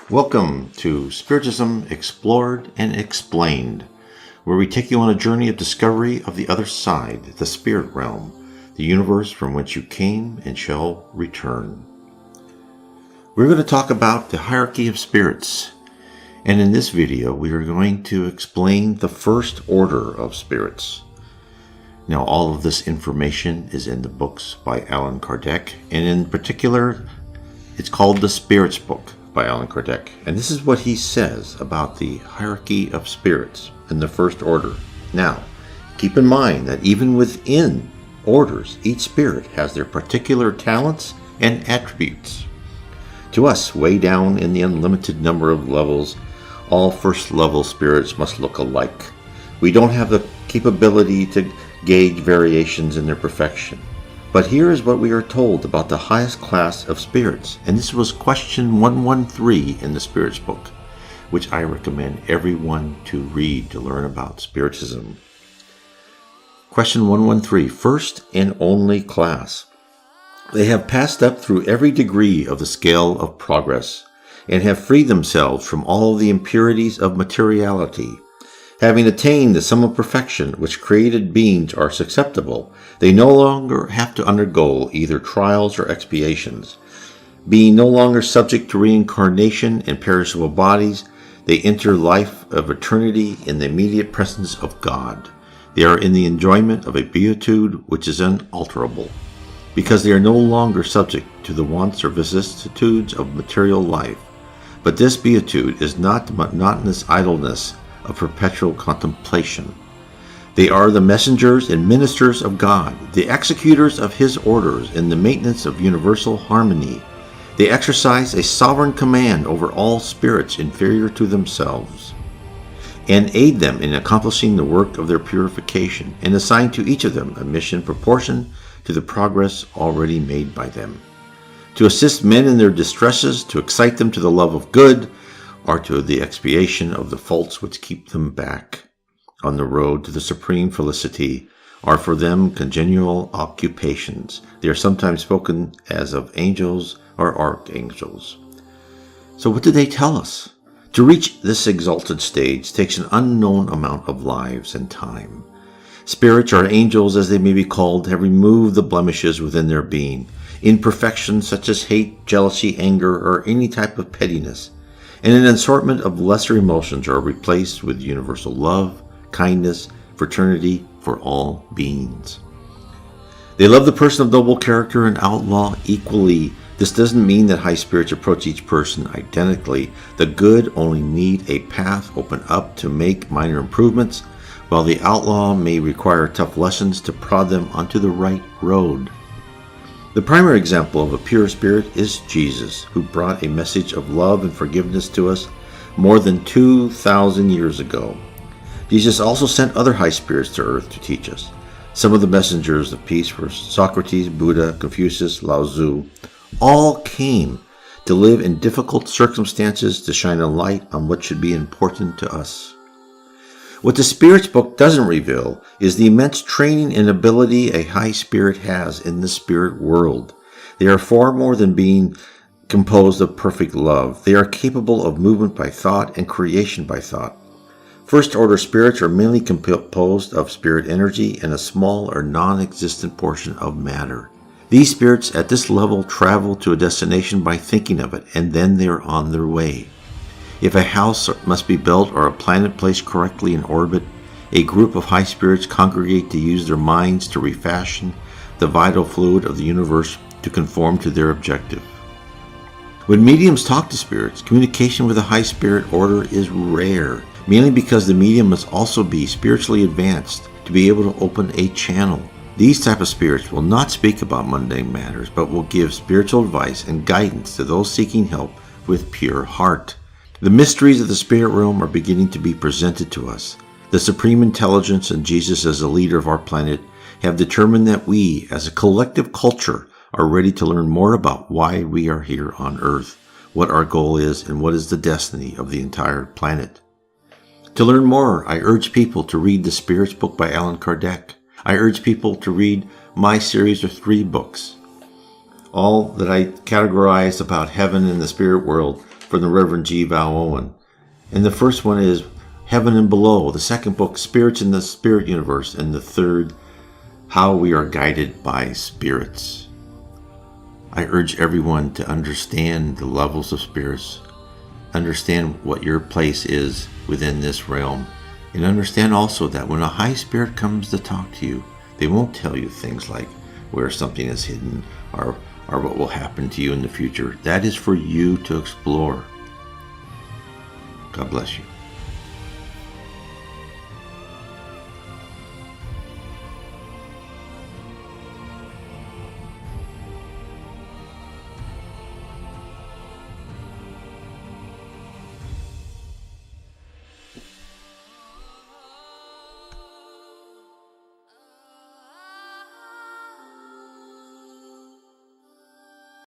Welcome to Spiritism Explored and Explained, where we take you on a journey of discovery of the other side, the spirit realm, the universe from whence you came and shall return. We're going to talk about the hierarchy of spirits, and in this video we are going to explain the first order of spirits. Now, all of this information is in the books by Allan Kardec, and in particular, it's called the Spirits book by Allan Kardec. And this is what he says about the hierarchy of spirits in the first order. Now, keep in mind that even within orders, each spirit has their particular talents and attributes. To us, way down in the unlimited number of levels, all first level spirits must look alike. We don't have the capability to gauge variations in their perfection. But here is what we are told about the highest class of spirits, and this was question 113 in the Spirits book, which I recommend everyone to read to learn about Spiritism. Question 113, first and only class. They have passed up through every degree of the scale of progress, and have freed themselves from all the impurities of materiality. Having attained the sum of perfection which created beings are susceptible, they no longer have to undergo either trials or expiations. Being no longer subject to reincarnation in perishable bodies, they enter life of eternity in the immediate presence of God. They are in the enjoyment of a beatitude which is unalterable, because they are no longer subject to the wants or vicissitudes of material life. But this beatitude is not the monotonous idleness of perpetual contemplation. They are the messengers and ministers of God, the executors of His orders in the maintenance of universal harmony. They exercise a sovereign command over all spirits inferior to themselves, and aid them in accomplishing the work of their purification, and assign to each of them a mission proportioned to the progress already made by them. To assist men in their distresses, to excite them to the love of good, or to the expiation of the faults which keep them back on the road to the supreme felicity, are for them congenial occupations. They are sometimes spoken as of angels or archangels. So what do they tell us? To reach this exalted stage takes an unknown amount of lives and time. Spirits, or angels as they may be called, have removed the blemishes within their being, imperfections such as hate, jealousy, anger, or any type of pettiness, and an assortment of lesser emotions are replaced with universal love, kindness, fraternity for all beings. They love the person of noble character and outlaw equally. This doesn't mean that high spirits approach each person identically. The good only need a path open up to make minor improvements, while the outlaw may require tough lessons to prod them onto the right road. The primary example of a pure spirit is Jesus, who brought a message of love and forgiveness to us more than 2,000 years ago. Jesus also sent other high spirits to earth to teach us. Some of the messengers of peace were Socrates, Buddha, Confucius, Lao Tzu. All came to live in difficult circumstances to shine a light on what should be important to us. What the Spirits book doesn't reveal is the immense training and ability a high spirit has in the spirit world. They are far more than being composed of perfect love. They are capable of movement by thought and creation by thought. First order spirits are mainly composed of spirit energy and a small or non-existent portion of matter. These spirits at this level travel to a destination by thinking of it, and then they are on their way. If a house must be built or a planet placed correctly in orbit, a group of high spirits congregate to use their minds to refashion the vital fluid of the universe to conform to their objective. When mediums talk to spirits, communication with a high spirit order is rare, mainly because the medium must also be spiritually advanced to be able to open a channel. These type of spirits will not speak about mundane matters, but will give spiritual advice and guidance to those seeking help with pure heart. The mysteries of the spirit realm are beginning to be presented to us. The Supreme Intelligence and Jesus as the leader of our planet have determined that we, as a collective culture, are ready to learn more about why we are here on Earth, what our goal is, and what is the destiny of the entire planet. To learn more, I urge people to read the Spirits book by Allan Kardec. I urge people to read my series of 3 books. All that I categorized about heaven and the spirit world from the Reverend G. Val Owen. And the first one is Heaven and Below. The second book, Spirits in the Spirit Universe. And the third, How We Are Guided by Spirits. I urge everyone to understand the levels of spirits, understand what your place is within this realm, and understand also that when a high spirit comes to talk to you, they won't tell you things like where something is hidden or what will happen to you in the future. That is for you to explore. God bless you.